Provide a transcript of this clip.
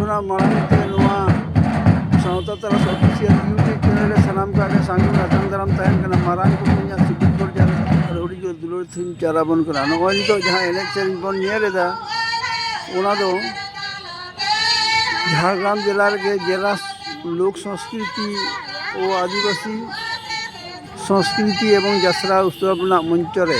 खना मांगते सावता तलास ऑफिशियल यूट्यूब चैनल सामान का सांगू आदान दाराम तहन कना मारांग को पुन्या सिद्दीपुर जार रोडी जो दुलोर थीन चाराबन कना नगोय तो जहां एनेक सेरिंग बन नेलेदा ओना दो झारग्राम जिला के जिला लोक संस्कृति और आदिवासी संस्कृति एवं जात्रा उत्सव मंचरे